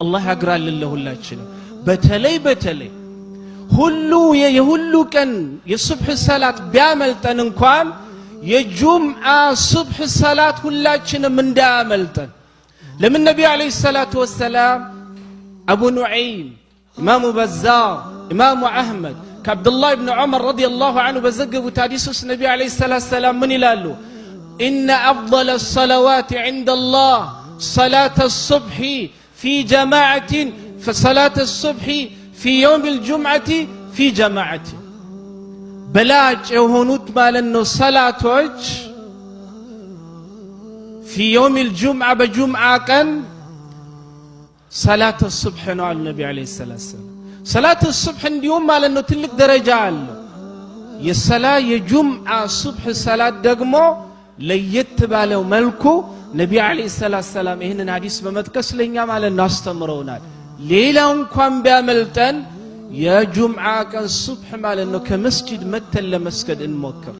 الله ያግራል ለሁላችን በተለይ ሁሉ የሁሉ ቀን የሱብህ ሰላት ቢያመልጠን እንኳን የጁምዓ ሱብህ ሰላት ሁላችንም እንዳያመልጠን ለምን ነብዩ አለይሂ ሰላቱ ወሰለም አቡ ኑዐይም ኢማሙ በዛር ኢማሙ አህመድ ከአብዱላህ ኢብኑ ዑመር ረዲየላሁ ዐንሁ በዘገቡት ሐዲስ ውስጥ ነብዩ አለይሂ ሰላቱ ወሰለም ምን ይላሉ ኢነ አፍضل الصلوات عند الله صلاة الصبح في جماعة فصلاة الصبح في يوم الجمعة في جماعة بلاج يهونوت مالنو صلاتوج في يوم الجمعة بجمعة كان صلاة الصبح نوع النبي عليه الصلاة والسلام صلاة الصبح اليوم مالنو تلك درجة عالو يصلاة يجمعة الصبح صلاة دقمو ليتبالو ملكو ነብዩ አለይሂ ሰላም ይሄንን ሐዲስ በመጥቀስ ለኛ ማለት ነው አስተምረውናል ሌላው እንኳን ቢያመልጠን የጁምዓ ቀን ሱብህ ማለት ነው ከመስጂድ መተን ለመስገድ እንሞክር